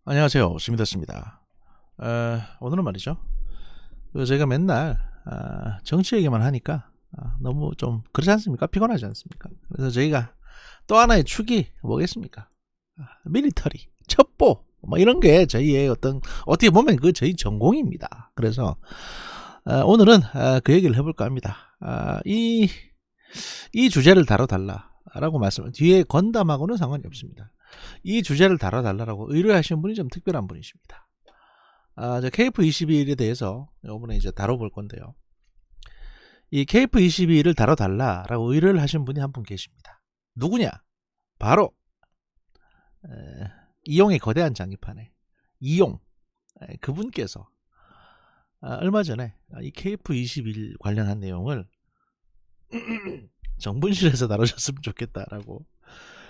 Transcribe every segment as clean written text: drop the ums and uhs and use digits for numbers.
안녕하세요. 스미더스입니다. 오늘은 말이죠. 저희가 맨날 정치 얘기만 하니까 너무 좀 그렇지 않습니까? 피곤하지 않습니까? 그래서 저희가 또 하나의 축이 뭐겠습니까? 밀리터리, 첩보 뭐 이런 게 저희의 어떻게 보면 그 저희 전공입니다. 그래서 오늘은 그 얘기를 해볼까 합니다. 이 주제를 다뤄달라라고 뒤에 건담하고는 상관이 없습니다. 이 주제를 다뤄달라고 의뢰하신 분이 좀 특별한 분이십니다. KF21에 대해서 이번에 이제 다뤄볼 건데요. 이 KF21을 다뤄달라라고 의뢰를 하신 분이 한 분 계십니다. 누구냐? 바로 이용의 거대한 장기판에 이용 그분께서 얼마 전에 이 KF21 관련한 내용을 정분실에서 다뤄줬으면 좋겠다라고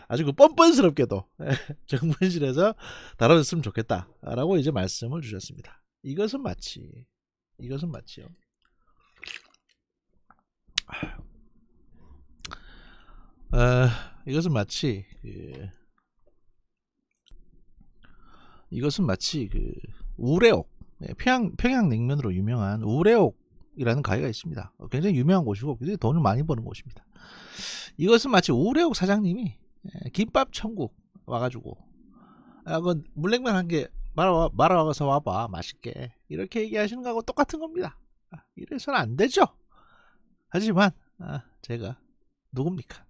아주 그 뻔뻔스럽게도 정분실에서 다뤄줬으면 좋겠다라고 이제 말씀을 주셨습니다. 이것은 마치요. 이것은 마치 그 우레옥, 평양 냉면으로 유명한 우레옥이라는 가게가 있습니다. 굉장히 유명한 곳이고 굉장히 돈을 많이 버는 곳입니다. 이것은 마치 우레옥 사장님이 김밥 천국 와가지고 그 물냉면 한 개 말아와서 와봐 맛있게 이렇게 얘기하시는 거하고 똑같은 겁니다. 이래서는 안 되죠. 하지만 제가 누굽니까?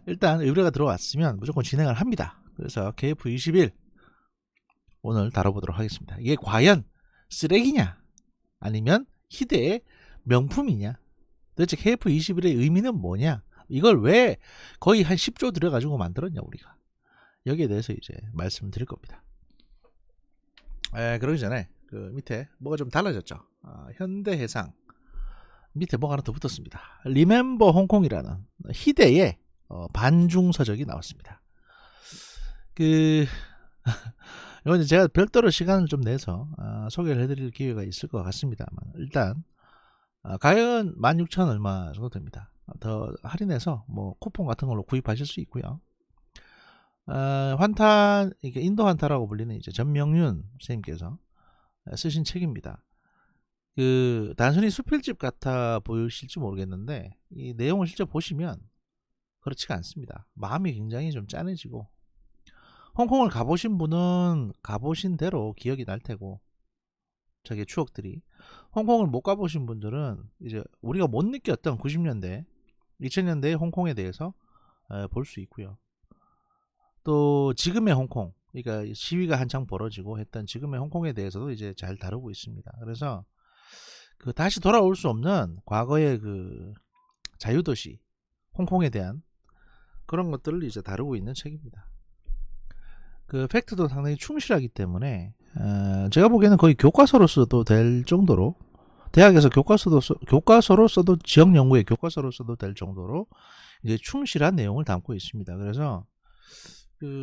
일단 의뢰가 들어왔으면 무조건 진행을 합니다. 그래서 KF21 오늘 다뤄보도록 하겠습니다. 이게 과연 쓰레기냐 아니면 희대의 명품이냐, 도대체 KF21의 의미는 뭐냐, 이걸 왜 거의 한 10조 들여가지고 만들었냐 우리가, 여기에 대해서 이제 말씀드릴 겁니다. 그러기 전에 그 밑에 뭐가 좀 달라졌죠. 현대해상 밑에 뭐가 하나 더 붙었습니다. 리멤버 홍콩이라는 희대의 반중서적이 나왔습니다. 이건 제가 별도로 시간을 좀 내서 소개를 해드릴 기회가 있을 것 같습니다만, 일단 가격은 16,000 얼마 정도 됩니다. 더 할인해서 뭐 쿠폰 같은 걸로 구입하실 수 있고요. 환타, 이게 인도 환타라고 불리는 이제 전명윤 선생님께서 쓰신 책입니다. 단순히 수필집 같아 보이실지 모르겠는데 이 내용을 실제 보시면 그렇지가 않습니다. 마음이 굉장히 좀 짠해지고, 홍콩을 가보신 분은 가보신 대로 기억이 날 테고, 자기의 추억들이, 홍콩을 못 가보신 분들은 이제 우리가 못 느꼈던 90년대 2000년대의 홍콩에 대해서 볼 수 있고요. 또 지금의 홍콩, 그러니까 시위가 한창 벌어지고 했던 지금의 홍콩에 대해서도 이제 잘 다루고 있습니다. 그래서 다시 돌아올 수 없는 과거의 그 자유도시 홍콩에 대한 그런 것들을 이제 다루고 있는 책입니다. 그 팩트도 상당히 충실하기 때문에 제가 보기에는 거의 교과서로 써도 될 정도로, 대학에서 교과서로 써도, 지역 연구의 교과서로 써도 될 정도로 이제 충실한 내용을 담고 있습니다. 그래서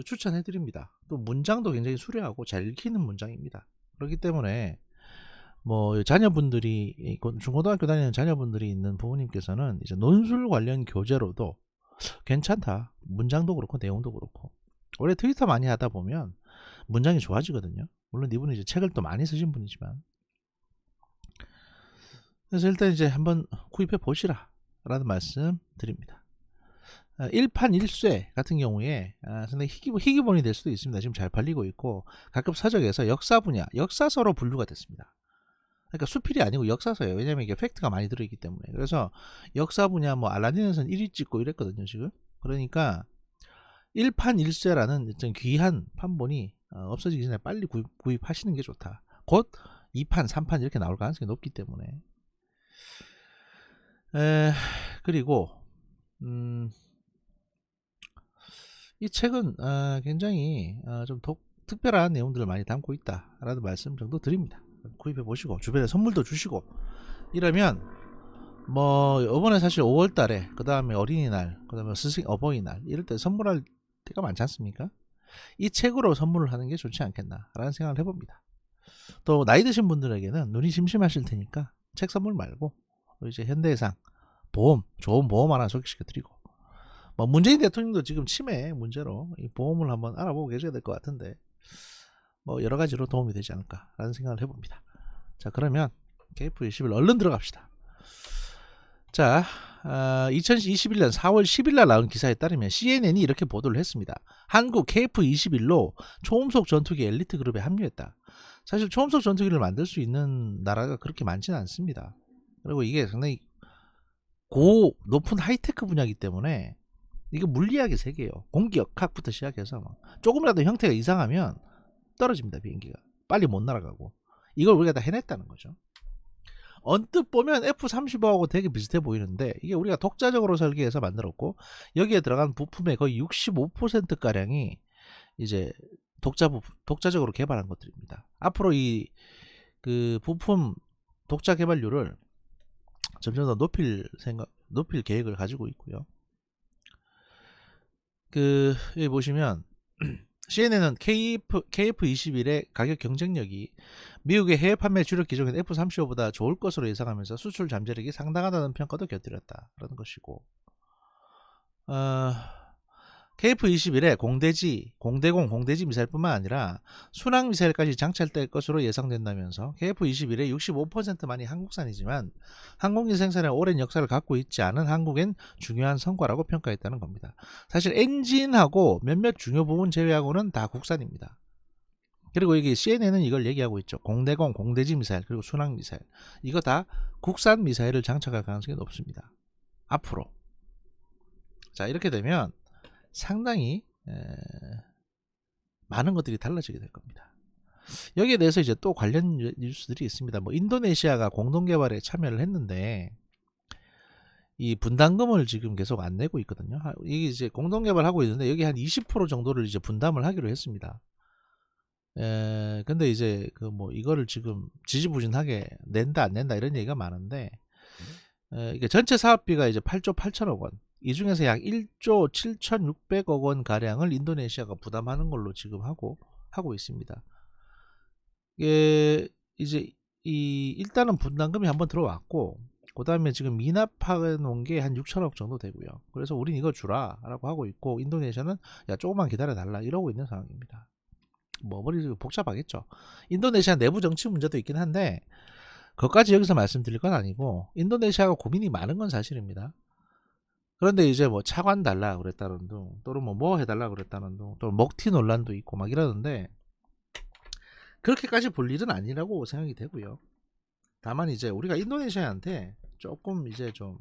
추천해 드립니다. 또 문장도 굉장히 수려하고 잘 읽히는 문장입니다. 그렇기 때문에 뭐 자녀분들이, 중고등학교 다니는 자녀분들이 있는 부모님께서는 이제 논술 관련 교재로도 괜찮다. 문장도 그렇고 내용도 그렇고. 원래 트위터 많이 하다 보면 문장이 좋아지거든요. 물론 이분은 이제 책을 또 많이 쓰신 분이지만. 그래서 일단 이제 한번 구입해 보시라 라는 말씀 드립니다. 1판 1쇄 같은 경우에 상당히 희귀본이 될 수도 있습니다. 지금 잘 팔리고 있고, 각급 서적에서 역사 분야, 역사서로 분류가 됐습니다. 그러니까 수필이 아니고 역사서예요. 왜냐면 이게 팩트가 많이 들어있기 때문에. 그래서 역사 분야, 뭐 알라딘에서는 1위 찍고 이랬거든요 지금. 그러니까 1판 1쇄라는 어떤 귀한 판본이 없어지기 전에 빨리 구입하시는 게 좋다. 곧 2판 3판 이렇게 나올 가능성이 높기 때문에. 그리고 이 책은 굉장히 좀 특별한 내용들을 많이 담고 있다라는 말씀 정도 드립니다. 구입해 보시고 주변에 선물도 주시고 이러면, 뭐 이번에 사실 5월달에 그 다음에 어린이날, 그 다음에 어버이날 이럴 때 선물할 때가 많지 않습니까? 이 책으로 선물을 하는 게 좋지 않겠나라는 생각을 해봅니다. 또 나이 드신 분들에게는 눈이 심심하실 테니까 책 선물 말고 이제 현대해상 보험, 좋은 보험 하나 소개시켜드리고, 뭐 문재인 대통령도 지금 치매 문제로 이 보험을 한번 알아보고 계셔야 될 것 같은데, 여러 가지로 도움이 되지 않을까라는 생각을 해봅니다. 자, 그러면 KF21 얼른 들어갑시다. 자, 2021년 4월 10일 날 나온 기사에 따르면 CNN이 이렇게 보도를 했습니다. 한국 KF21로 초음속 전투기 엘리트 그룹에 합류했다. 사실 초음속 전투기를 만들 수 있는 나라가 그렇게 많지는 않습니다. 그리고 이게 상당히 높은 하이테크 분야이기 때문에 이게 물리학의 세계예요. 공기역학부터 시작해서 조금이라도 형태가 이상하면 떨어집니다. 비행기가 빨리 못 날아가고. 이걸 우리가 다 해냈다는 거죠. 언뜻 보면 F-35하고 되게 비슷해 보이는데 이게 우리가 독자적으로 설계해서 만들었고, 여기에 들어간 부품의 거의 65%가량이 이제 독자적으로 개발한 것들입니다. 앞으로 이 그 부품 독자 개발률을 점점 더 높일 계획을 가지고 있고요. 여기 보시면 CNN은 KF21의 가격 경쟁력이 미국의 해외 판매 주력 기종인 F-35보다 좋을 것으로 예상하면서 수출 잠재력이 상당하다는 평가도 곁들였다라는 것이고, KF21에 공대지 미사일뿐만 아니라 순항 미사일까지 장착될 것으로 예상된다면서 KF21의 65%만이 한국산이지만 항공기 생산에 오랜 역사를 갖고 있지 않은 한국엔 중요한 성과라고 평가했다는 겁니다. 사실 엔진하고 몇몇 중요 부분 제외하고는 다 국산입니다. 그리고 여기 CNN은 이걸 얘기하고 있죠. 공대지 미사일 그리고 순항 미사일, 이거 다 국산 미사일을 장착할 가능성이 높습니다. 앞으로. 자, 이렇게 되면 상당히 많은 것들이 달라지게 될 겁니다. 여기에 대해서 이제 또 관련 뉴스들이 있습니다. 인도네시아가 공동 개발에 참여를 했는데 이 분담금을 지금 계속 안 내고 있거든요. 이게 이제 공동 개발하고 있는데 여기 한 20% 정도를 이제 분담을 하기로 했습니다. 근데 이제 이거를 지금 지지부진하게 낸다 안 낸다 이런 얘기가 많은데, 이게 전체 사업비가 이제 8조 8천억 원, 이 중에서 약 1조 7,600억 원 가량을 인도네시아가 부담하는 걸로 지금 하고 있습니다. 이게 이제 일단은 분담금이 한번 들어왔고, 그 다음에 지금 미납해 놓은 게 한 6천억 정도 되고요. 그래서 우린 이거 주라라고 하고 있고, 인도네시아는 야 조금만 기다려 달라 이러고 있는 상황입니다. 머리 복잡하겠죠. 인도네시아 내부 정치 문제도 있긴 한데 그것까지 여기서 말씀드릴 건 아니고, 인도네시아가 고민이 많은 건 사실입니다. 그런데 이제 차관 달라 그랬다는 둥, 또는 뭐 해달라 그랬다는 둥, 또 먹튀 논란도 있고 막 이러는데 그렇게까지 볼 일은 아니라고 생각이 되고요. 다만 이제 우리가 인도네시아한테 조금 이제 좀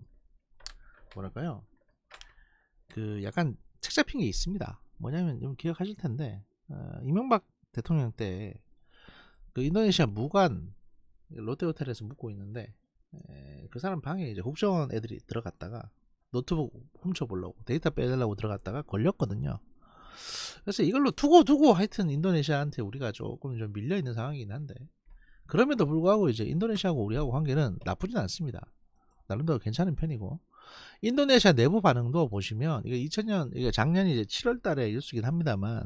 뭐랄까요, 약간 책 잡힌 게 있습니다. 뭐냐면 좀 기억하실 텐데, 이명박 대통령 때 인도네시아 무관 롯데호텔에서 묵고 있는데, 그 사람 방에 이제 국정원 애들이 들어갔다가 노트북 훔쳐보려고 데이터 빼달라고 들어갔다가 걸렸거든요. 그래서 이걸로 두고 하여튼 인도네시아한테 우리가 조금 좀 밀려있는 상황이긴 한데, 그럼에도 불구하고 이제 인도네시아하고 우리하고 관계는 나쁘진 않습니다. 나름대로 괜찮은 편이고, 인도네시아 내부 반응도 보시면 이게 작년 이제 7월 달에 뉴스긴 합니다만,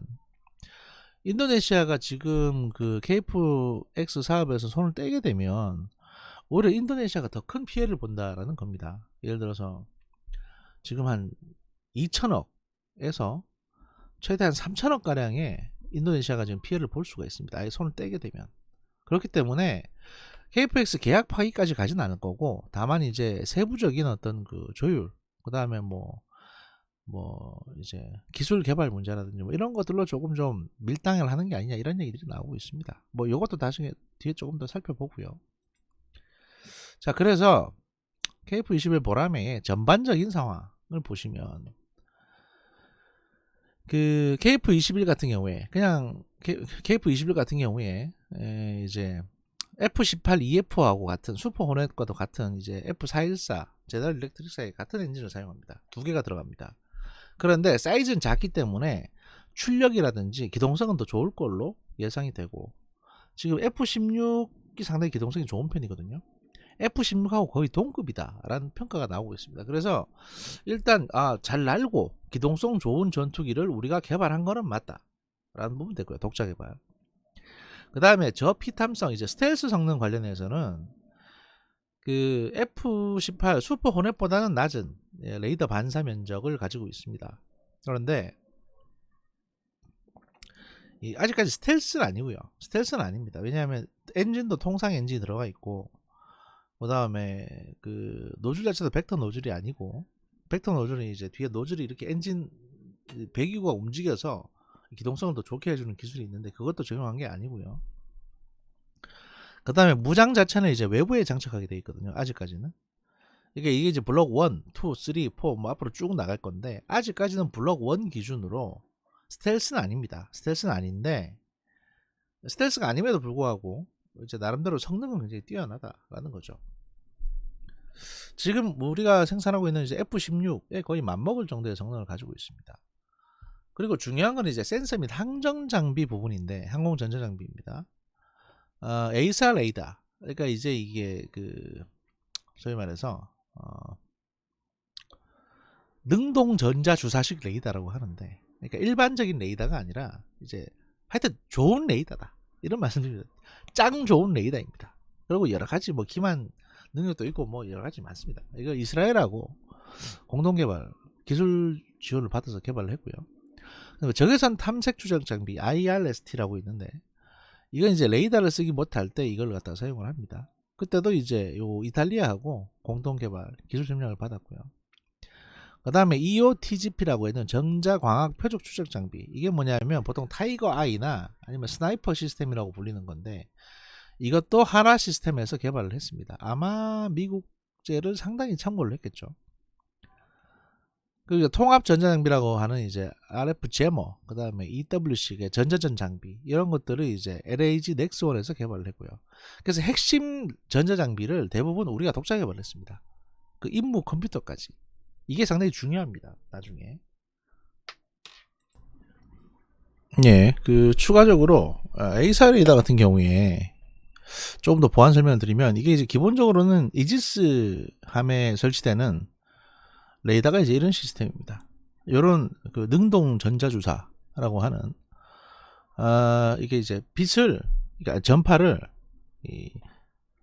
인도네시아가 지금 그 KF-X 사업에서 손을 떼게 되면 오히려 인도네시아가 더 큰 피해를 본다라는 겁니다. 예를 들어서 지금 한 2천억에서 최대한 3천억 가량의 인도네시아가 지금 피해를 볼 수가 있습니다. 아예 손을 떼게 되면. 그렇기 때문에 KF-X 계약 파기까지 가진 않을 거고, 다만 이제 세부적인 어떤 조율, 그 다음에 이제 기술 개발 문제라든지 이런 것들로 조금 좀 밀당을 하는 게 아니냐 이런 얘기들이 나오고 있습니다. 이것도 나중에 뒤에 조금 더 살펴보고요. 자, 그래서 KF-21 보람의 전반적인 상황을 보시면 KF-21 같은 경우에 KF-21 같은 경우에 이제 F-18EF하고 같은 슈퍼 호넷과도 같은 이제 F-414 제너럴 일렉트릭사의 같은 엔진을 사용합니다. 두 개가 들어갑니다. 그런데 사이즈는 작기 때문에 출력이라든지 기동성은 더 좋을 걸로 예상이 되고, 지금 F-16이 상당히 기동성이 좋은 편이거든요. F-16하고 거의 동급이다 라는 평가가 나오고 있습니다. 그래서 일단 잘 날고 기동성 좋은 전투기를 우리가 개발한 거는 맞다 라는 부분 됐고요. 독자 개발. 그 다음에 저피탐성 이제 스텔스 성능 관련해서는 F-18 슈퍼 호넷보다는 낮은 레이더 반사 면적을 가지고 있습니다. 그런데 아직까지 스텔스는 아니고요. 스텔스는 아닙니다. 왜냐하면 엔진도 통상 엔진이 들어가 있고, 그 다음에 그 노즐 자체도 벡터 노즐이 아니고, 벡터 노즐은 이제 뒤에 노즐이 이렇게 엔진 배기구가 움직여서 기동성을 더 좋게 해주는 기술이 있는데, 그것도 적용한 게 아니고요. 그 다음에 무장 자체는 이제 외부에 장착하게 되어 있거든요. 아직까지는. 이게 이제 블록 1, 2, 3, 4 뭐 앞으로 쭉 나갈 건데, 아직까지는 블록 1 기준으로 스텔스는 아닙니다. 스텔스는 아닌데, 스텔스가 아님에도 불구하고 이제 나름대로 성능은 굉장히 뛰어나다라는 거죠. 지금 우리가 생산하고 있는 이제 F-16에 거의 맞먹을 정도의 성능을 가지고 있습니다. 그리고 중요한 건 이제 센서 및 항정 장비 부분인데, 항공 전자 장비입니다. ASR 레이더. 그러니까 이제 이게 그 소위 말해서 능동 전자 주사식 레이더라고 하는데, 그러니까 일반적인 레이더가 아니라 이제 하여튼 좋은 레이더다, 이런 말씀드립니다. 짱 좋은 레이더입니다. 그리고 여러 가지 뭐 기만 능력도 있고 뭐 여러 가지 많습니다. 이거 이스라엘하고 공동 개발 기술 지원을 받아서 개발을 했고요. 적외선 탐색 추적 장비 IRST라고 있는데, 이건 이제 레이더를 쓰기 못할 때 이걸 갖다가 사용을 합니다. 그때도 이제 요 이탈리아하고 공동 개발 기술 협력을 받았고요. 그 다음에 EOTGP라고 있는 전자광학 표적 추적 장비. 이게 뭐냐면 보통 타이거 아이나 아니면 스나이퍼 시스템이라고 불리는 건데, 이것도 하나 시스템에서 개발을 했습니다. 아마 미국제를 상당히 참고를 했겠죠. 그리고 통합 전자장비라고 하는 이제 RF 제머, 그 다음에 EWC 전자전 장비, 이런 것들을 이제 LAG 넥스원에서 개발을 했고요. 그래서 핵심 전자장비를 대부분 우리가 독자 개발을 했습니다. 그 임무 컴퓨터까지. 이게 상당히 중요합니다, 나중에. 예, 그 추가적으로 에이사 레이더 같은 경우에 조금 더 보안 설명을 드리면, 이게 이제 기본적으로는 이지스 함에 설치되는 레이더가 이제 이런 시스템입니다. 이런 그 능동 전자주사라고 하는 이게 이제 빛을, 그러니까 전파를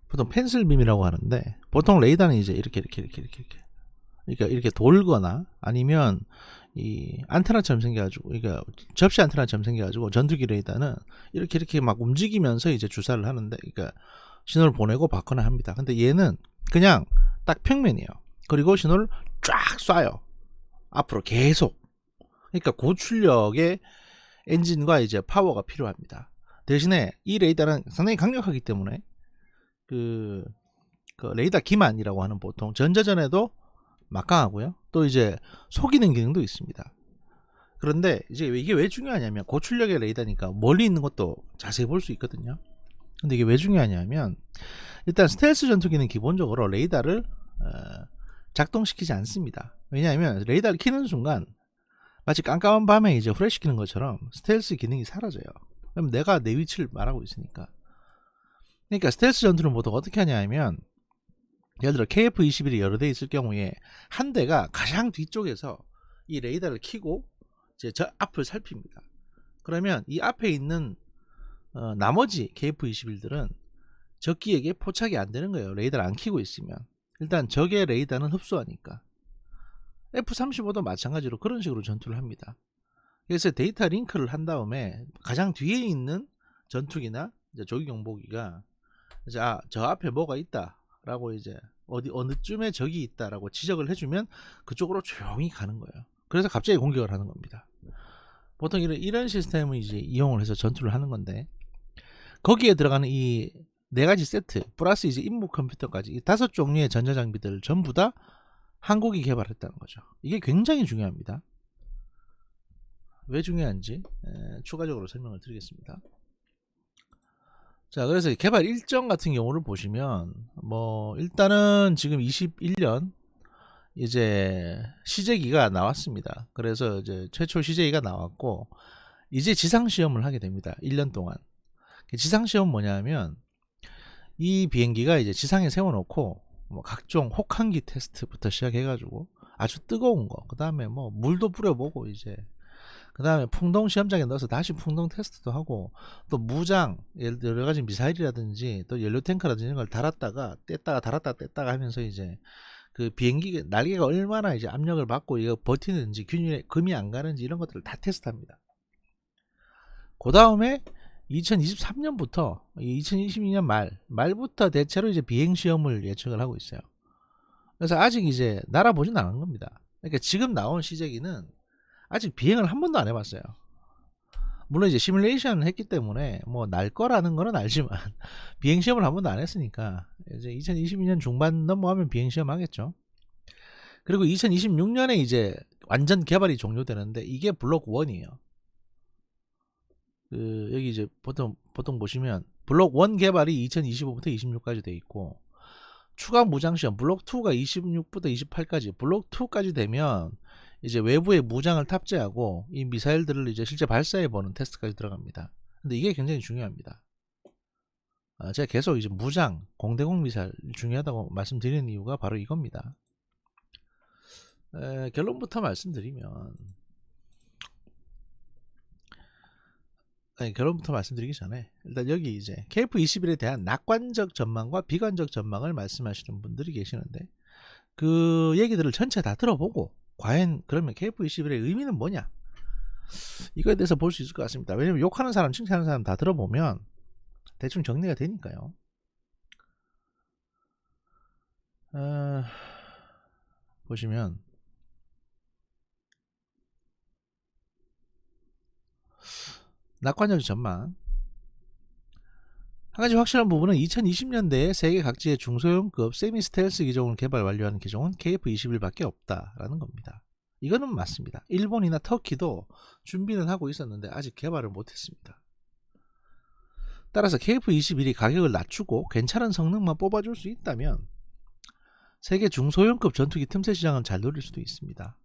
보통 펜슬빔이라고 하는데, 보통 레이더는 이제 이렇게 그러니까 이렇게 돌거나 아니면 이 안테나처럼 생겨가지고, 그러니까 접시 안테나처럼 생겨가지고, 전투기 레이더는 이렇게 막 움직이면서 이제 주사를 하는데, 그러니까 신호를 보내고 받거나 합니다. 근데 얘는 그냥 딱 평면이에요. 그리고 신호를 쫙 쏴요, 앞으로 계속. 그러니까 고출력의 엔진과 이제 파워가 필요합니다. 대신에 이 레이더는 상당히 강력하기 때문에 그 레이더 기만이라고 하는, 보통 전자전에도 막강하고요. 또 이제 속이는 기능도 있습니다. 그런데 이제 이게 왜 중요하냐면, 고출력의 레이더니까 멀리 있는 것도 자세히 볼 수 있거든요. 근데 이게 왜 중요하냐면, 일단 스텔스 전투기는 기본적으로 레이더를 작동시키지 않습니다. 왜냐하면 레이더를 켜는 순간 마치 깜깜한 밤에 이제 후레쉬 켜는 것처럼 스텔스 기능이 사라져요. 그럼 내가 내 위치를 말하고 있으니까. 그러니까 스텔스 전투는 보통 어떻게 하냐면, 예를 들어 KF-21이 여러 대 있을 경우에 한 대가 가장 뒤쪽에서 이 레이더를 켜고 이제 저 앞을 살핍니다. 그러면 이 앞에 있는 나머지 KF-21들은 적기에게 포착이 안 되는 거예요. 레이더를 안 켜고 있으면. 일단 적의 레이더는 흡수하니까. F-35도 마찬가지로 그런 식으로 전투를 합니다. 그래서 데이터 링크를 한 다음에 가장 뒤에 있는 전투기나 이제 조기 경보기가 이제 저 앞에 뭐가 있다 라고, 이제 어느쯤에 적이 있다라고 지적을 해주면 그쪽으로 조용히 가는 거예요. 그래서 갑자기 공격을 하는 겁니다. 보통 이런 시스템을 이제 이용을 해서 전투를 하는 건데, 거기에 들어가는 이 네 가지 세트 플러스 이제 임무 컴퓨터까지, 이 5종류의 전자장비들을 전부 다 한국이 개발했다는 거죠. 이게 굉장히 중요합니다. 왜 중요한지 추가적으로 설명을 드리겠습니다. 자, 그래서 개발 일정 같은 경우를 보시면, 뭐 일단은 지금 21년 이제 시제기가 나왔습니다. 그래서 이제 최초 시제기가 나왔고, 이제 지상 시험을 하게 됩니다. 1년 동안. 지상 시험 뭐냐면, 이 비행기가 이제 지상에 세워놓고 뭐 각종 혹한기 테스트부터 시작해가지고 아주 뜨거운 거, 그 다음에 뭐 물도 뿌려보고, 이제 그 다음에 풍동 시험장에 넣어서 다시 풍동 테스트도 하고, 또 무장 여러 가지 미사일이라든지 또 연료 탱크라든지 이런 걸 달았다가 뗐다가 달았다가 뗐다가 하면서, 이제 그 비행기 날개가 얼마나 이제 압력을 받고 이거 버티는지, 금이 안 가는지 이런 것들을 다 테스트합니다. 그 다음에 2023년부터 2022년 말부터 대체로 이제 비행 시험을 예측을 하고 있어요. 그래서 아직 이제 날아보진 않은 겁니다. 그러니까 지금 나온 시제기는 아직 비행을 한 번도 안 해봤어요. 물론 이제 시뮬레이션을 했기 때문에 뭐 날 거라는 거는 알지만 비행 시험을 한 번도 안 했으니까 이제 2022년 중반 넘어가면 비행 시험 하겠죠. 그리고 2026년에 이제 완전 개발이 종료되는데 이게 블록 1이에요. 여기 이제 보통 보시면 블록 1 개발이 2025부터 26까지 돼 있고, 추가 무장 시험 블록 2가 26부터 28까지, 블록 2까지 되면 이제 외부에 무장을 탑재하고 이 미사일들을 이제 실제 발사해 보는 테스트까지 들어갑니다. 근데 이게 굉장히 중요합니다. 제가 계속 이제 무장, 공대공 미사일 중요하다고 말씀드리는 이유가 바로 이겁니다. 결론부터 말씀드리면, 결론부터 말씀드리기 전에 일단 여기 이제 KF-21에 대한 낙관적 전망과 비관적 전망을 말씀하시는 분들이 계시는데, 그 얘기들을 전체 다 들어보고 과연 그러면 KF-21의 의미는 뭐냐, 이거에 대해서 볼 수 있을 것 같습니다. 왜냐면 욕하는 사람 칭찬하는 사람 다 들어보면 대충 정리가 되니까요. 보시면 낙관적 전망, 한 가지 확실한 부분은 2020년대에 세계 각지의 중소형급 세미 스텔스 기종을 개발 완료하는 기종은 KF-21밖에 없다라는 겁니다. 이거는 맞습니다. 일본이나 터키도 준비는 하고 있었는데 아직 개발을 못했습니다. 따라서 KF-21이 가격을 낮추고 괜찮은 성능만 뽑아줄 수 있다면 세계 중소형급 전투기 틈새 시장은 잘 노릴 수도 있습니다.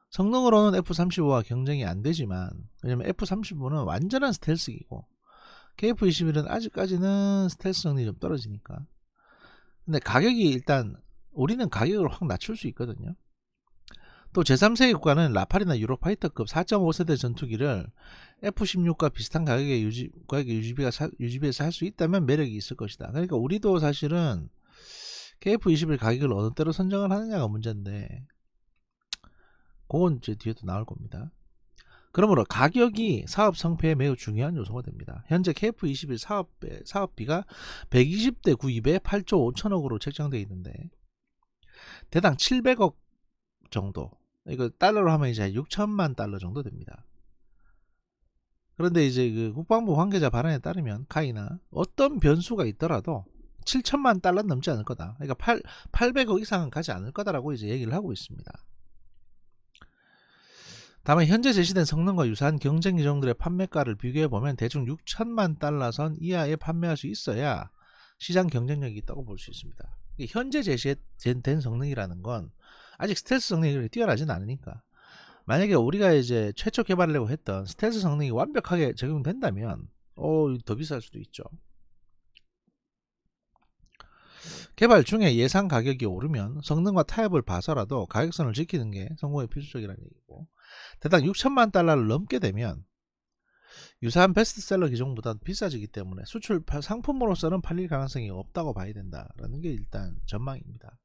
성능으로는 F-35와 경쟁이 안 되지만, 왜냐면 F-35는 완전한 스텔스기고 KF-21은 아직까지는 스텔스 성능이 좀 떨어지니까. 근데 가격이 일단 우리는 가격을 확 낮출 수 있거든요. 또 제3세계 국가는 라팔이나 유로파이터급 4.5세대 전투기를 F-16과 비슷한 가격에 유지비에서 할 수 있다면 매력이 있을 것이다. 그러니까 우리도 사실은 KF-21 가격을 어느 때로 선정을 하느냐가 문제인데, 그건 이제 뒤에도 나올 겁니다. 그러므로 가격이 사업 성패에 매우 중요한 요소가 됩니다. 현재 KF-21 사업비가 120대 구입에 8조 5천억으로 책정되어 있는데 대당 700억 정도, 이거 달러로 하면 이제 6천만 달러 정도 됩니다. 그런데 이제 그 국방부 관계자 발언에 따르면 카이나 어떤 변수가 있더라도 7천만 달러 넘지 않을 거다. 그러니까 800억 이상은 가지 않을 거다라고 이제 얘기를 하고 있습니다. 다만 현재 제시된 성능과 유사한 경쟁 기종들의 판매가를 비교해보면 대충 6천만 달러 선 이하에 판매할 수 있어야 시장 경쟁력이 있다고 볼 수 있습니다. 현재 제시된 성능이라는 건 아직 스텔스 성능이 뛰어나진 않으니까, 만약에 우리가 이제 최초 개발하려고 했던 스텔스 성능이 완벽하게 적용된다면 더 비쌀 수도 있죠. 개발 중에 예상 가격이 오르면 성능과 타협을 봐서라도 가격선을 지키는 게 성공에 필수적이라는 얘기고, 대당 6천만 달러를 넘게 되면 유사한 베스트셀러 기종보다 비싸지기 때문에 수출 상품으로서는 팔릴 가능성이 없다고 봐야 된다라는 게 일단 전망입니다.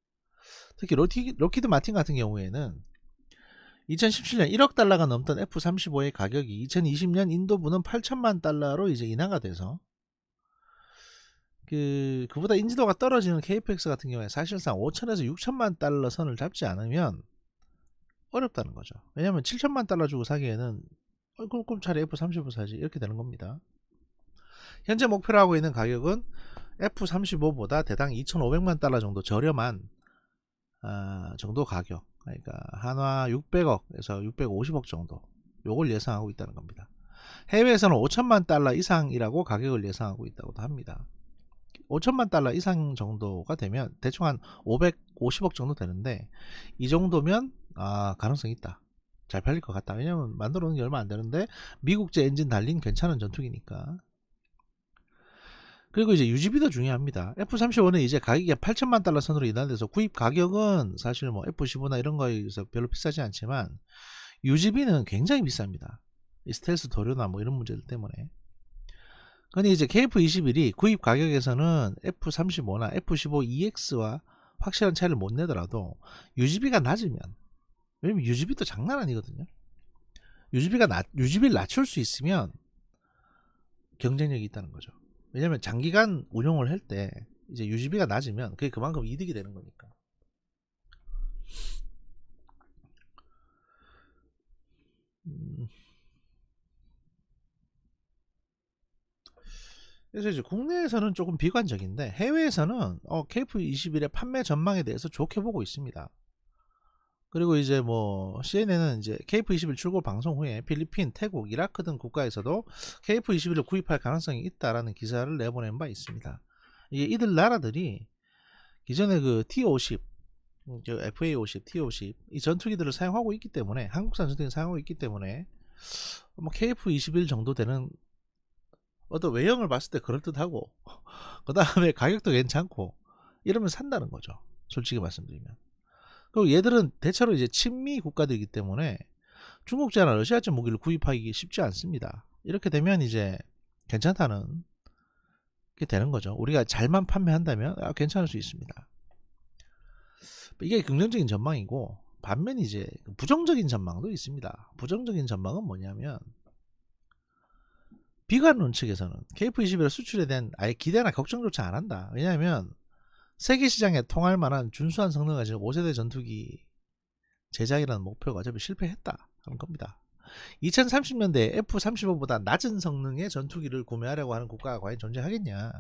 특히 로키드 마틴 같은 경우에는 2017년 1억 달러가 넘던 F-35의 가격이 2020년 인도부는 8천만 달러로 이제 인하가 돼서 그보다 인지도가 떨어지는 KF-X 같은 경우에 사실상 5천에서 6천만 달러 선을 잡지 않으면 어렵다는 거죠. 왜냐면 7천만 달러 주고 사기에는 그럼 차라리 F-35 사지, 이렇게 되는 겁니다. 현재 목표로 하고 있는 가격은 F-35보다 대당 2,500만 달러 정도 저렴한 정도 가격, 그러니까 한화 600억에서 650억 정도, 요걸 예상하고 있다는 겁니다. 해외에서는 5천만 달러 이상이라고 가격을 예상하고 있다고도 합니다. 5천만 달러 이상 정도가 되면 대충 한 550억 정도 되는데, 이 정도면 가능성이 있다, 잘 팔릴 것 같다. 왜냐면 만들어 놓은 게 얼마 안 되는데 미국제 엔진 달린 괜찮은 전투기니까. 그리고 이제 유지비도 중요합니다. F-35는 이제 가격이 8천만 달러 선으로 인하돼서 구입 가격은 사실 뭐 F-15나 이런 거에서 별로 비싸지 않지만 유지비는 굉장히 비쌉니다. 이 스텔스 도료나 뭐 이런 문제들 때문에. 근데 이제 KF-21이 구입 가격에서는 F-35나 F-15EX와 확실한 차이를 못 내더라도 유지비가 낮으면, 왜냐면 유지비도 장난 아니거든요. 유지비를 낮출 수 있으면 경쟁력이 있다는 거죠. 왜냐면 장기간 운용을 할 때 이제 유지비가 낮으면 그게 그만큼 이득이 되는 거니까. 그래서 이제 국내에서는 조금 비관적인데 해외에서는 KF21의 판매 전망에 대해서 좋게 보고 있습니다. 그리고 이제 뭐 CNN은 이제 KF21 출고 방송 후에 필리핀, 태국, 이라크 등 국가에서도 KF21을 구입할 가능성이 있다라는 기사를 내보낸 바 있습니다. 이게 이들 나라들이 기존에 그 T50, FA50, T50 이 전투기들을 사용하고 있기 때문에, 한국산 전투기를 사용하고 있기 때문에 뭐 KF21 정도 되는 어떤 외형을 봤을 때 그럴듯하고 그 다음에 가격도 괜찮고 이러면 산다는 거죠. 솔직히 말씀드리면. 그리고 얘들은 대체로 이제 친미 국가들이기 때문에 중국제나 러시아제 무기를 구입하기 쉽지 않습니다. 이렇게 되면 이제 괜찮다는 게 되는 거죠. 우리가 잘만 판매한다면 괜찮을 수 있습니다. 이게 긍정적인 전망이고, 반면 이제 부정적인 전망도 있습니다. 부정적인 전망은 뭐냐면, 비관론 측에서는 KF21 수출에 대한 아예 기대나 걱정조차 안 한다. 왜냐하면 세계 시장에 통할 만한 준수한 성능을 가진 5세대 전투기 제작이라는 목표가 어차피 실패했다 하는 겁니다. 2030년대에 F-35보다 낮은 성능의 전투기를 구매하려고 하는 국가가 과연 존재하겠냐.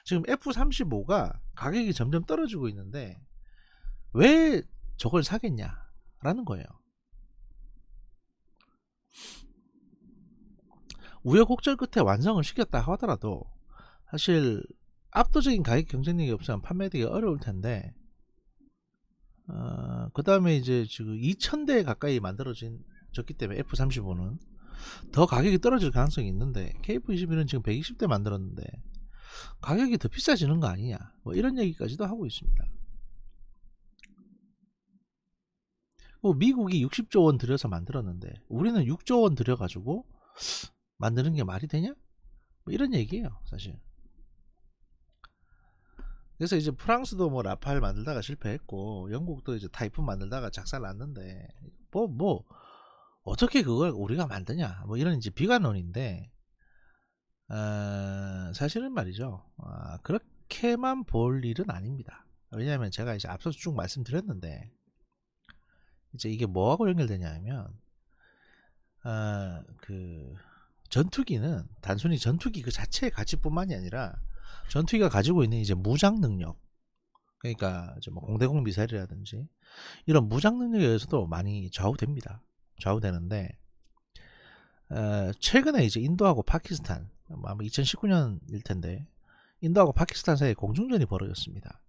지금 F-35가 가격이 점점 떨어지고 있는데 왜 저걸 사겠냐라는 거예요. 우여곡절 끝에 완성을 시켰다 하더라도 사실 압도적인 가격 경쟁력이 없으면 판매되기 어려울 텐데, 그 다음에 이제 지금 2000대 가까이 만들어졌기 때문에 F-35는 더 가격이 떨어질 가능성이 있는데, KF-21은 지금 120대 만들었는데 가격이 더 비싸지는 거 아니냐, 뭐 이런 얘기까지도 하고 있습니다. 미국이 60조 원 들여서 만들었는데 우리는 6조 원 들여가지고 만드는 게 말이 되냐? 뭐 이런 얘기예요, 사실. 그래서 이제 프랑스도 뭐 라팔 만들다가 실패했고, 영국도 이제 타이푼 만들다가 작살났는데, 뭐 어떻게 그걸 우리가 만드냐, 뭐 이런 이제 비관론인데, 사실은 말이죠, 그렇게만 볼 일은 아닙니다. 왜냐하면 제가 이제 앞서서 쭉 말씀드렸는데, 이제 이게 뭐하고 연결되냐면, 그 전투기는 단순히 전투기 그 자체의 가치뿐만이 아니라 전투기가 가지고 있는 이제 무장 능력, 그러니까 이제 뭐 공대공 미사일이라든지 이런 무장 능력에 의해서도 많이 좌우됩니다. 좌우되는데, 최근에 이제 인도하고 파키스탄, 아마 2019년일 텐데, 인도하고 파키스탄 사이에 공중전이 벌어졌습니다.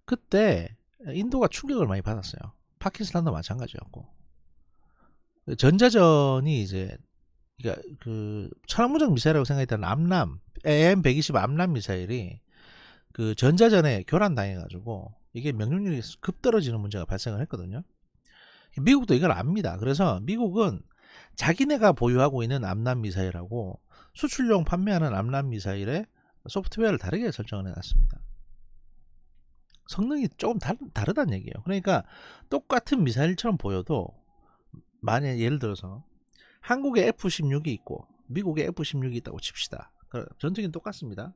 그때 인도가 충격을 많이 받았어요. 파키스탄도 마찬가지였고, 전자전이 이제, 그러니까 그 천왕무장 미사일이라고 생각했던 암람 AM-120 암람 미사일이 그 전자전에 교란당해가지고 이게 명중률이 급 떨어지는 문제가 발생을 했거든요. 미국도 이걸 압니다. 그래서 미국은 자기네가 보유하고 있는 암람 미사일하고 수출용 판매하는 암람 미사일의 소프트웨어를 다르게 설정을 해놨습니다. 성능이 조금 다르다는 얘기예요. 그러니까 똑같은 미사일처럼 보여도, 만약 예를 들어서 한국에 F-16이 있고 미국에 F-16이 있다고 칩시다. 전투기는 똑같습니다.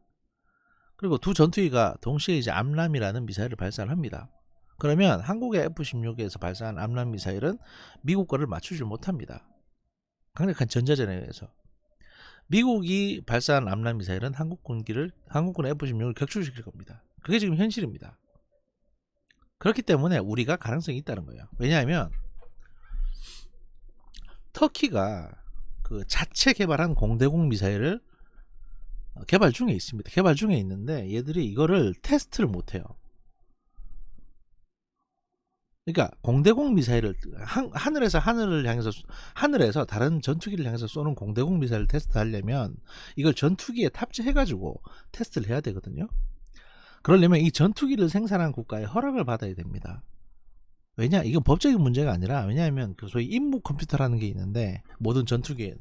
그리고 두 전투기가 동시에 이제 암람이라는 미사일을 발사를 합니다. 그러면 한국의 F-16에서 발사한 암람 미사일은 미국 거를 맞추지 못합니다. 강력한 전자전에 의해서. 미국이 발사한 암람 미사일은 한국군의 F-16을 격추시킬 겁니다. 그게 지금 현실입니다. 그렇기 때문에 우리가 가능성이 있다는 거예요. 왜냐하면 터키가 그 자체 개발한 공대공 미사일을 개발 중에 있습니다. 개발 중에 있는데 얘들이 이거를 테스트를 못해요. 그러니까 공대공 미사일을 하늘에서 다른 전투기를 향해서 쏘는 공대공 미사일을 테스트하려면 이걸 전투기에 탑재해가지고 테스트를 해야 되거든요. 그러려면 이 전투기를 생산한 국가의 허락을 받아야 됩니다. 왜냐, 이건 법적인 문제가 아니라, 왜냐하면 그 소위 임무 컴퓨터라는 게 있는데, 모든 전투기에는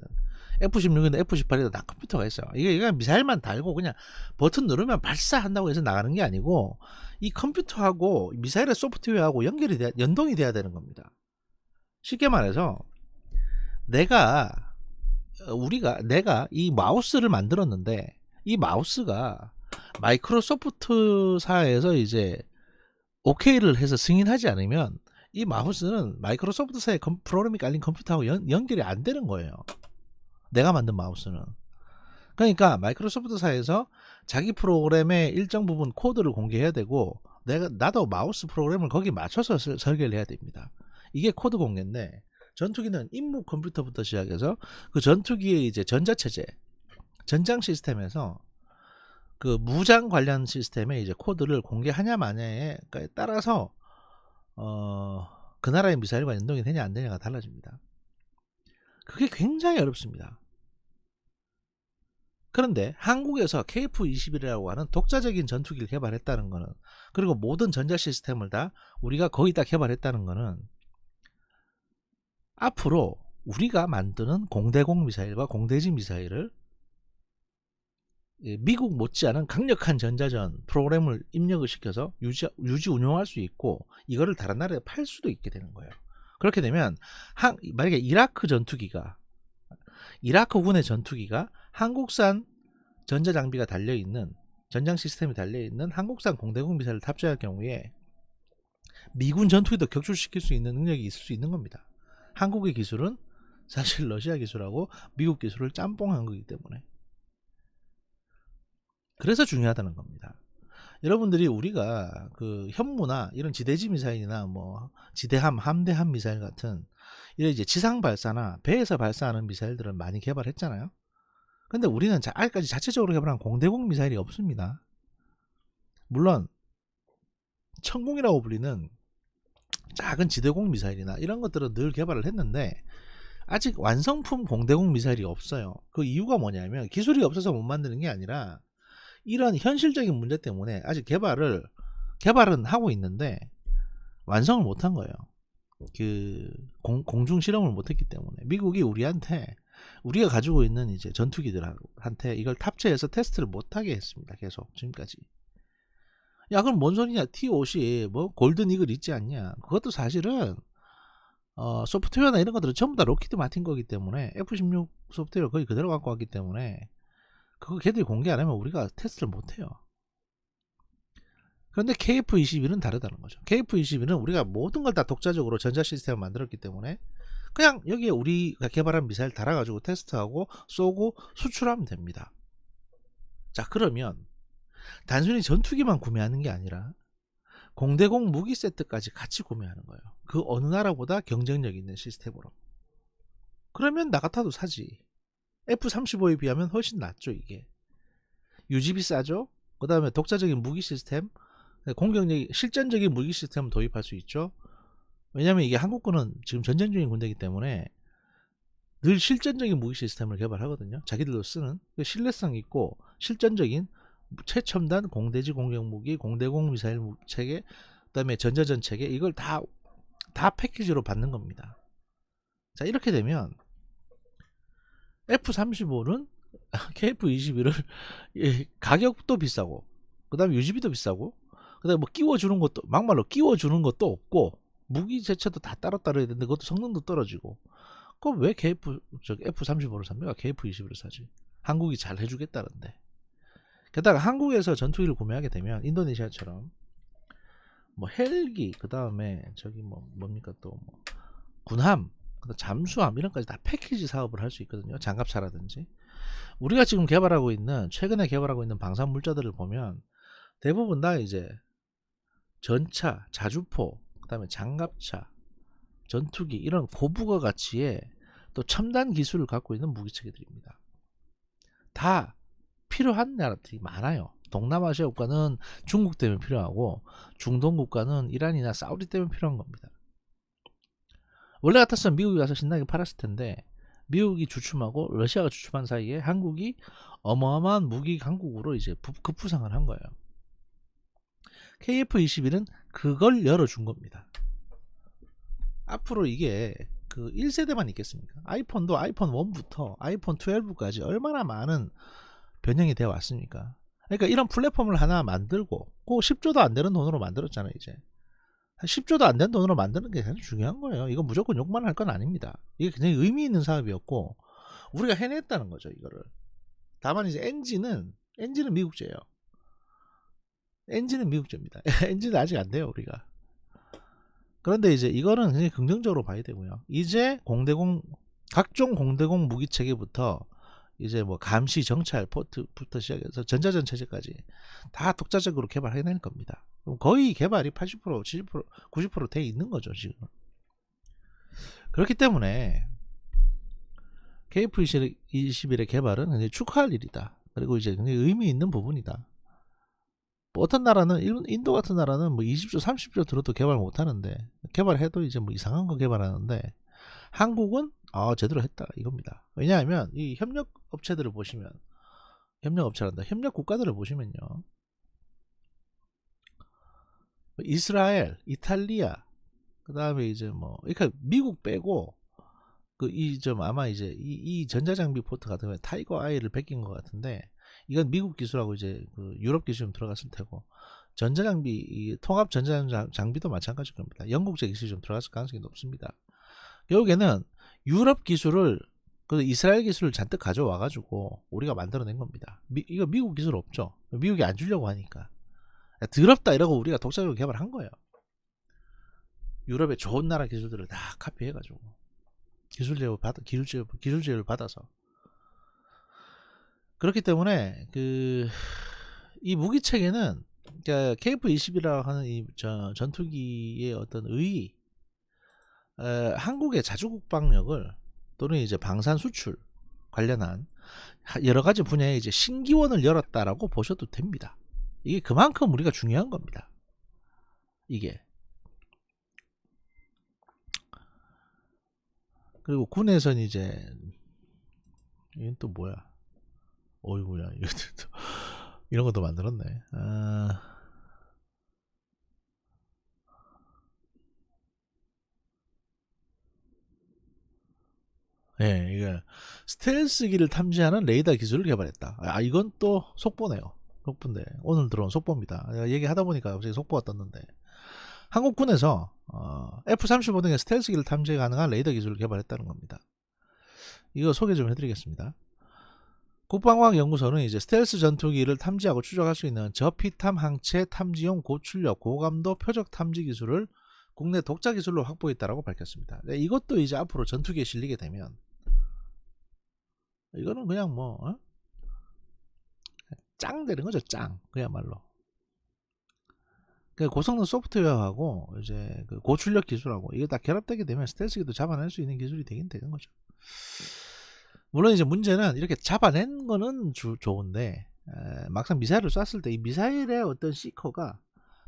F-16이나 F-18에도 다 컴퓨터가 있어요. 이게 미사일만 달고 그냥 버튼 누르면 발사한다고 해서 나가는 게 아니고, 이 컴퓨터하고 미사일의 소프트웨어하고 연동이 돼야 되는 겁니다. 쉽게 말해서 내가 내가 이 마우스를 만들었는데 이 마우스가 마이크로소프트사에서 이제 오케이를 해서 승인하지 않으면 이 마우스는 마이크로소프트사의 프로그램이 깔린 컴퓨터하고 연결이 안 되는 거예요. 내가 만든 마우스는. 그러니까 마이크로소프트사에서 자기 프로그램의 일정 부분 코드를 공개해야 되고 나도 마우스 프로그램을 거기에 맞춰서 설계를 해야 됩니다. 이게 코드 공개인데 전투기는 임무 컴퓨터부터 시작해서 그 전투기의 이제 전자체제, 전장 시스템에서 그 무장 관련 시스템에 이제 코드를 공개하냐 마냐에 따라서 그 나라의 미사일과 연동이 되냐 안 되냐가 달라집니다. 그게 굉장히 어렵습니다. 그런데 한국에서 KF-21이라고 하는 독자적인 전투기를 개발했다는 거는, 그리고 모든 전자 시스템을 다 우리가 거의 다 개발했다는 거는 앞으로 우리가 만드는 공대공 미사일과 공대지 미사일을 미국 못지않은 강력한 전자전 프로그램을 입력을 시켜서 유지 운용할 수 있고 이거를 다른 나라에 팔 수도 있게 되는 거예요. 그렇게 되면 만약에 이라크군의 전투기가 한국산 전자장비가 달려있는, 전장 시스템이 달려있는 한국산 공대공 미사일을 탑재할 경우에 미군 전투기도 격추시킬 수 있는 능력이 있을 수 있는 겁니다. 한국의 기술은 사실 러시아 기술하고 미국 기술을 짬뽕한 거기 때문에. 그래서 중요하다는 겁니다. 여러분들이 우리가 그 현무나 이런 지대지 미사일이나 뭐 지대함, 함대함 미사일 같은 이런 이제 지상 발사나 배에서 발사하는 미사일들을 많이 개발했잖아요. 근데 우리는 아직까지 자체적으로 개발한 공대공 미사일이 없습니다. 물론 천공이라고 불리는 작은 지대공 미사일이나 이런 것들은 늘 개발을 했는데 아직 완성품 공대공 미사일이 없어요. 그 이유가 뭐냐면 기술이 없어서 못 만드는 게 아니라 이런 현실적인 문제 때문에 아직 개발은 하고 있는데 완성을 못한 거예요. 그 공중 실험을 못했기 때문에 미국이 우리가 가지고 있는 이제 전투기들한테 이걸 탑재해서 테스트를 못하게 했습니다. 계속 지금까지. 야, 그럼 뭔 소리냐? T-50 뭐 골든 이글 있지 않냐? 그것도 사실은 소프트웨어나 이런 것들은 전부 다 록히드 마틴 거기 때문에 F-16 소프트웨어 거의 그대로 갖고 왔기 때문에 그거 걔들이 공개 안 하면 우리가 테스트를 못 해요. 그런데 KF-21은 다르다는 거죠. KF-21은 우리가 모든 걸 다 독자적으로 전자 시스템을 만들었기 때문에 그냥 여기에 우리가 개발한 미사일 달아가지고 테스트하고 쏘고 수출하면 됩니다. 자, 그러면 단순히 전투기만 구매하는 게 아니라 공대공 무기 세트까지 같이 구매하는 거예요. 그 어느 나라보다 경쟁력 있는 시스템으로. 그러면 나 같아도 사지. F-35에 비하면 훨씬 낫죠. 이게 유지비 싸죠. 그 다음에 독자적인 무기 시스템, 공격력, 실전적인 무기 시스템을 도입할 수 있죠. 왜냐면 이게 한국군은 지금 전쟁 중인 군대이기 때문에 늘 실전적인 무기 시스템을 개발하거든요. 자기들도 쓰는 신뢰성 있고 실전적인 최첨단 공대지 공격 무기, 공대공 미사일 체계, 그다음에 전자전 체계, 이걸 다 패키지로 받는 겁니다. 자, 이렇게 되면 F-35는 KF-21을 가격도 비싸고, 그 다음에 유지비도 비싸고, 그 다음에 뭐 끼워주는 것도, 막말로 끼워주는 것도 없고, 무기 자체도 다 따로따로 해야 되는데, 그것도 성능도 떨어지고, 그럼 왜 F-35를 삽니까? KF-21을 사지. 한국이 잘 해주겠다는데. 게다가 한국에서 전투기를 구매하게 되면, 인도네시아처럼, 뭐 헬기, 그 다음에 뭡니까 또, 군함, 잠수함, 이런 까지 다 패키지 사업을 할 수 있거든요. 장갑차라든지. 우리가 지금 최근에 개발하고 있는 방산 물자들을 보면 대부분 다 이제 전차, 자주포, 그 다음에 장갑차, 전투기, 이런 고부가 가치의 또 첨단 기술을 갖고 있는 무기체계들입니다. 다 필요한 나라들이 많아요. 동남아시아 국가는 중국 때문에 필요하고, 중동 국가는 이란이나 사우디 때문에 필요한 겁니다. 원래 같았으면 미국이 가서 신나게 팔았을 텐데, 미국이 주춤하고 러시아가 주춤한 사이에 한국이 어마어마한 무기 강국으로 이제 급부상을 한 거예요. KF-21은 그걸 열어준 겁니다. 앞으로 이게 그 1세대만 있겠습니까? 아이폰도 아이폰 1부터 아이폰 12까지 얼마나 많은 변형이 되어 왔습니까? 그러니까 이런 플랫폼을 하나 만들고, 그 10조도 안 되는 돈으로 만들었잖아요. 이제 한 10조도 안 되는 돈으로 만드는 게 가장 중요한 거예요. 이거 무조건 욕만 할 건 아닙니다. 이게 굉장히 의미 있는 사업이었고, 우리가 해냈다는 거죠, 이거를. 다만 이제 엔진은 미국제예요. 엔진은 미국제입니다. 엔진은 아직 안 돼요, 우리가. 그런데 이제 이거는 굉장히 긍정적으로 봐야 되고요. 이제 각종 공대공 무기 체계부터 이제 뭐 감시 정찰 포트부터 시작해서 전자전 체제까지 다 독자적으로 개발해낼 겁니다. 그럼 거의 개발이 80%, 70%, 90%돼 있는 거죠, 지금. 그렇기 때문에 KF-21의 개발은 굉장히 축하할 일이다. 그리고 이제 굉장히 의미 있는 부분이다. 뭐 어떤 나라는 인도 같은 나라는 뭐 20조 30조 들어도 개발 못 하는데, 개발해도 이제 뭐 이상한 거 개발하는데, 한국은 제대로 했다 이겁니다. 왜냐하면 이 협력 업체들을 보시면, 협력 국가들을 보시면요, 이스라엘, 이탈리아, 그 다음에 이제 뭐 그러니까 미국 빼고 아마 이제 이 전자장비 포트 같은 경우에 타이거 아이를 베낀 것 같은데, 이건 미국 기술하고 이제 그 유럽 기술 좀 들어갔을 테고, 전자장비, 통합 전자장비도 마찬가지일 겁니다. 영국제 기술이 좀 들어갔을 가능성이 높습니다. 결국에는 유럽 기술을, 이스라엘 기술을 잔뜩 가져와 가지고 우리가 만들어낸 겁니다. 이거 미국 기술 없죠. 미국이 안 주려고 하니까. 더럽다 이러고 우리가 독자적으로 개발한 거예요. 유럽의 좋은 나라 기술들을 다 카피해가지고 기술 제휴를 받아서. 그렇기 때문에 이 무기 체계는, 그러니까 KF-21이라고 하는 이 전투기의 어떤 한국의 자주국방력을, 또는 이제 방산 수출 관련한 여러 가지 분야에 이제 신기원을 열었다라고 보셔도 됩니다. 이게 그만큼 우리가 중요한 겁니다. 이게. 그리고 군에선 이제, 이건 또 뭐야? 어이구야, 이런 것도 만들었네. 예, 이게 스텔스기를 탐지하는 레이더 기술을 개발했다. 이건 또 속보네요. 속보인데, 오늘 들어온 속보입니다. 내가 얘기하다 보니까 갑자기 속보가 떴는데, 한국군에서 F-35 등의 스텔스기를 탐지 가능한 레이더 기술을 개발했다는 겁니다. 이거 소개 좀 해드리겠습니다. 국방과학연구소는 이제 스텔스 전투기를 탐지하고 추적할 수 있는 저피탐 항체 탐지용 고출력 고감도 표적 탐지 기술을 국내 독자 기술로 확보했다라고 밝혔습니다. 이것도 이제 앞으로 전투기에 실리게 되면, 이거는 그냥 뭐 짱 되는 거죠, 짱. 그야말로. 고성능 소프트웨어하고 이제 고출력 기술하고 이게 다 결합되게 되면 스텔스기도 잡아낼 수 있는 기술이 되긴 되는 거죠. 물론 이제 문제는, 이렇게 잡아낸 거는 좋은데, 막상 미사일을 쐈을 때 이 미사일의 어떤 시커가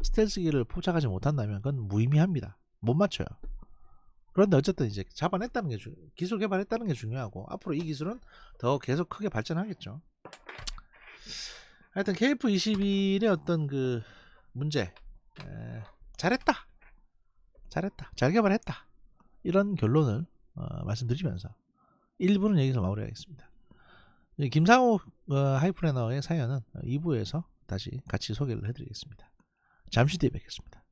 스텔스기를 포착하지 못한다면 그건 무의미합니다. 못 맞춰요. 그런데 어쨌든 이제 잡아냈다는 게 기술 개발했다는 게 중요하고, 앞으로 이 기술은 더 계속 크게 발전하겠죠. 하여튼 KF-21의 어떤 문제, 잘했다, 잘 개발했다, 이런 결론을 말씀드리면서 1부는 여기서 마무리하겠습니다. 김상욱 하이플래너의 사연은 2부에서 다시 같이 소개를 해드리겠습니다. 잠시 뒤에 뵙겠습니다.